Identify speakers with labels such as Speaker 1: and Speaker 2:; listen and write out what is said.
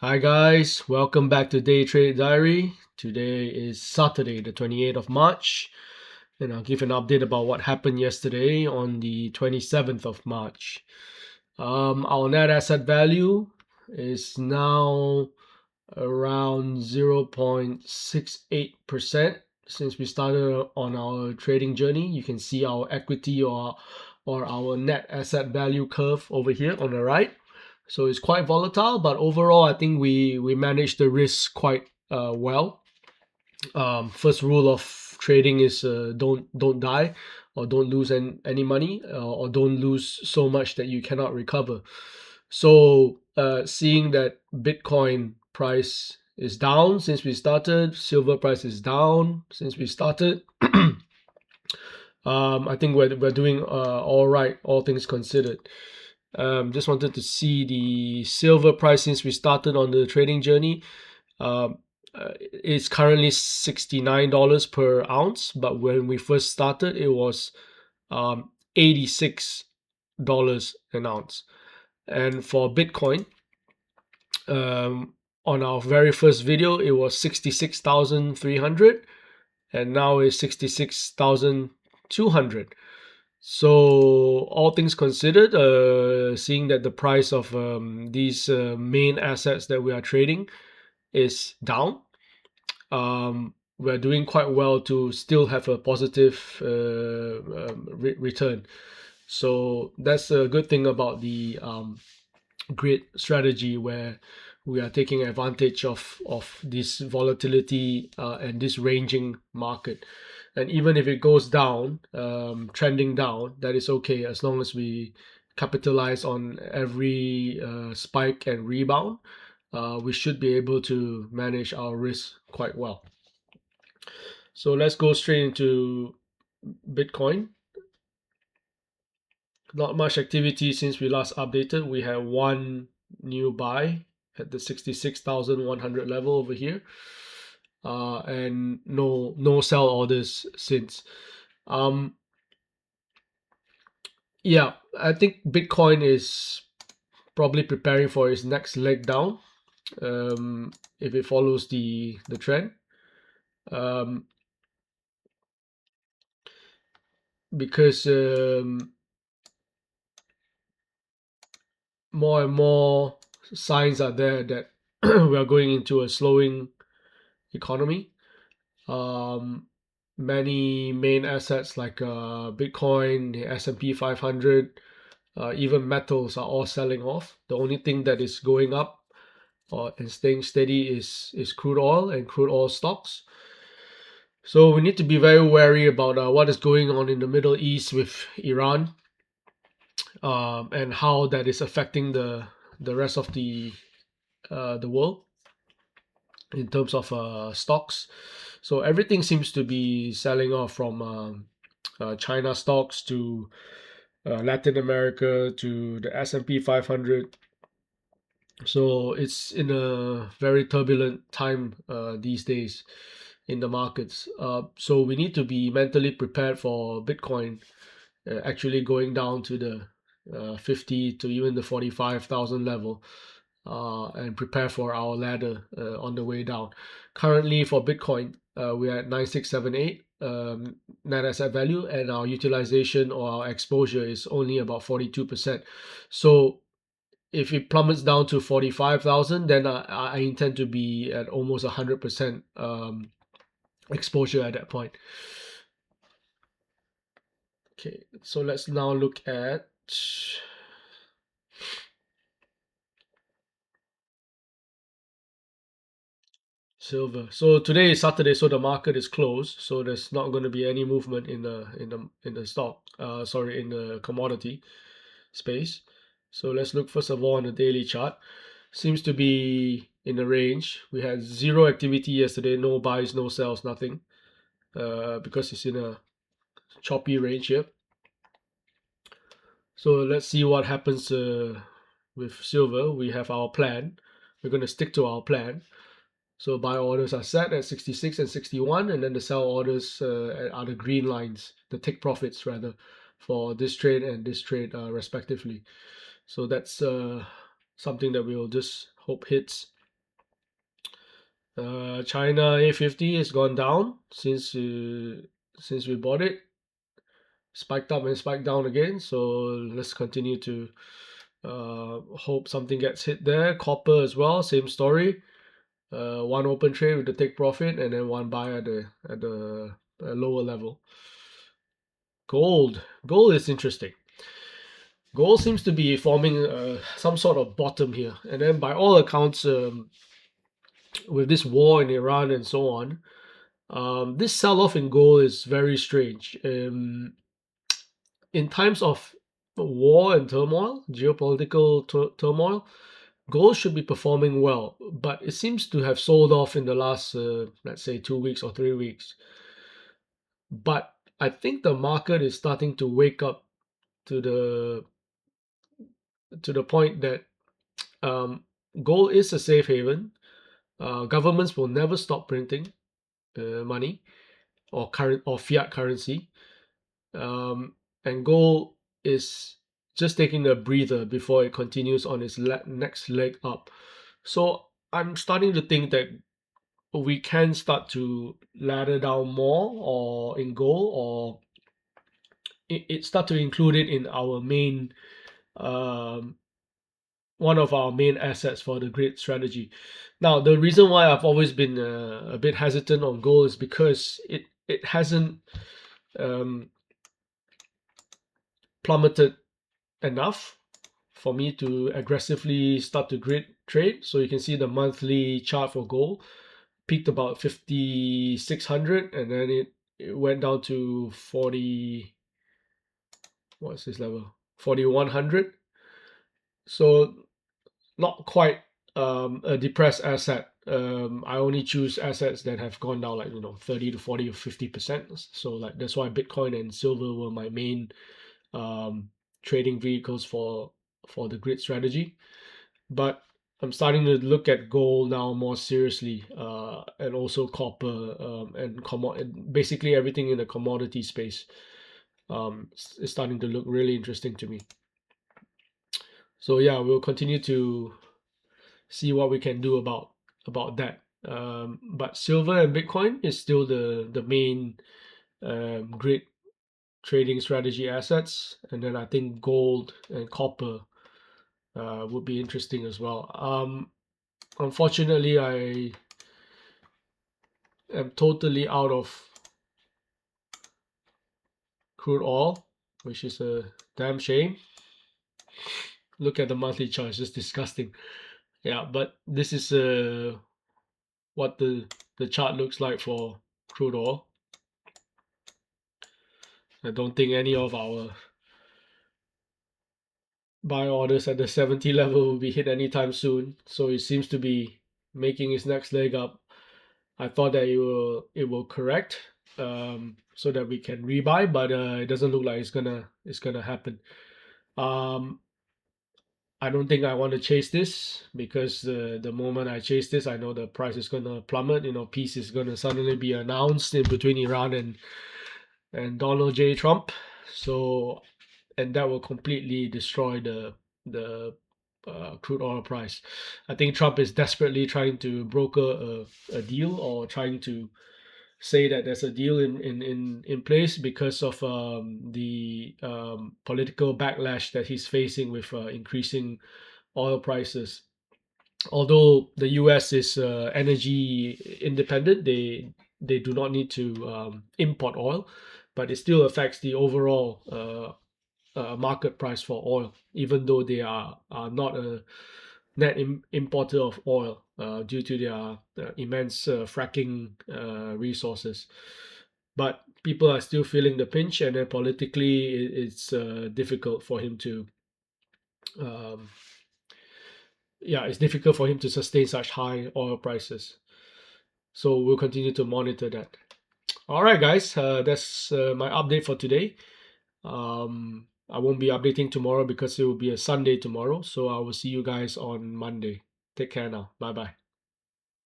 Speaker 1: Hi guys, welcome back to Day Trade Diary. Today is Saturday, the 28th of March, and I'll give an update about what happened yesterday on the 27th of March. Our net asset value is now around 0.68% since we started on our trading journey. You can see our equity or our net asset value curve over here on the right. So it's quite volatile, but overall, I think we managed the risk quite well. First rule of trading is don't die or don't lose any money or don't lose so much that you cannot recover. So seeing that Bitcoin price is down since we started, silver price is down since we started. I think we're doing all right, all things considered. Just wanted to see the silver price since we started on the trading journey. Um, it's currently $69 per ounce, but when we first started, it was $86 an ounce. And for Bitcoin, on our very first video, it was 66,300, and now it's 66,200. So all things considered, seeing that the price of these main assets that we are trading is down, we're doing quite well to still have a positive return. So that's a good thing about the grid strategy, where we are taking advantage of this volatility and this ranging market. And even if it goes down, trending down, that is okay as long as we capitalize on every spike and rebound. We should be able to manage our risk quite well. So let's go straight into Bitcoin. Not much activity since we last updated. We have one new buy at the 66,100 level over here, and no sell orders since. Um, yeah, I think Bitcoin is probably preparing for its next leg down, if it follows the trend. Um, because more and more signs are there that we are going into a slowing economy. Um, Many main assets like Bitcoin, the S&P 500, even metals are all selling off. The only thing that is going up and staying steady is crude oil and crude oil stocks. So we need to be very wary about what is going on in the Middle East with Iran, and how that is affecting the rest of the world in terms of stocks. So everything seems to be selling off, from China stocks to Latin America to the S&P 500. So it's in a very turbulent time these days in the markets. So we need to be mentally prepared for Bitcoin actually going down to the 50 to even the 45,000 level, and prepare for our ladder on the way down. Currently for Bitcoin, we're at 9678 net asset value, and our utilization or our exposure is only about 42%. So if it plummets down to 45,000, then I intend to be at almost 100% exposure at that point. Okay, so let's now look at silver. So today is Saturday, so the market is closed. So there's not going to be any movement in the stock. Sorry, in the commodity space. So let's look first of all on the daily chart. Seems to be in the range. We had zero activity yesterday, no buys, no sells, nothing. Because it's in a choppy range here. So let's see what happens with silver. We have our plan. We're going to stick to our plan. So buy orders are set at 66 and 61, and then the sell orders are the green lines, the take profits rather, for this trade and this trade respectively. So that's something that we'll just hope hits. China A50 has gone down since we bought it, spiked up and spiked down again. So let's continue to hope something gets hit there. Copper as well, same story. One open trade with the take profit, and then one buy at the lower level. Gold is interesting. Gold seems to be forming some sort of bottom here, and then by all accounts, with this war in Iran and so on, this sell-off in gold is very strange. In times of war and turmoil, geopolitical turmoil, gold should be performing well, but it seems to have sold off in the last, let's say, 2 weeks or 3 weeks. But I think the market is starting to wake up to the point that um, gold is a safe haven. Governments will never stop printing money or current or fiat currency, um, and gold is just taking a breather before it continues on its next leg up. So I'm starting to think that we can start to ladder down more or in gold, or it start to include it in our main um, one of our main assets for the grid strategy. Now, the reason why I've always been a bit hesitant on gold is because it hasn't um, plummeted enough for me to aggressively start to grid trade. So you can see the monthly chart for gold peaked about 5,600, and then it went down to 40. What's this level? 4,100. So not quite a depressed asset. I only choose assets that have gone down like 30 to 40 or 50%. So like that's why Bitcoin and silver were my main um, trading vehicles for the grid strategy. But I'm starting to look at gold now more seriously, and also copper, and basically everything in the commodity space is starting to look really interesting to me. So yeah, we'll continue to see what we can do about that. But silver and Bitcoin is still the main grid trading strategy assets, and then I think gold and copper would be interesting as well. Unfortunately, I am totally out of crude oil, which is a damn shame. Look at the monthly chart; it's just disgusting. Yeah, but this is what the chart looks like for crude oil. I don't think any of our buy orders at the 70 level will be hit anytime soon. So it seems to be making its next leg up. I thought that it will correct, so that we can rebuy, but it doesn't look like it's gonna happen. Um, I don't think I want to chase this because the moment I chase this, I know the price is gonna plummet. Peace is gonna suddenly be announced in between Iran and Donald J. Trump. So, and that will completely destroy the crude oil price. I think Trump is desperately trying to broker a deal, or trying to say that there's a deal in place because of the political backlash that he's facing with increasing oil prices. Although the U.S. is energy independent, they do not need to import oil, but it still affects the overall market price for oil, even though they are not a net importer of oil due to their immense fracking resources. But people are still feeling the pinch, and then politically, it's difficult for him to. Um, yeah, it's difficult for him to sustain such high oil prices. So we'll continue to monitor that. All right, guys, that's my update for today. I won't be updating tomorrow because it will be a Sunday tomorrow. So I will see you guys on Monday. Take care now. Bye bye.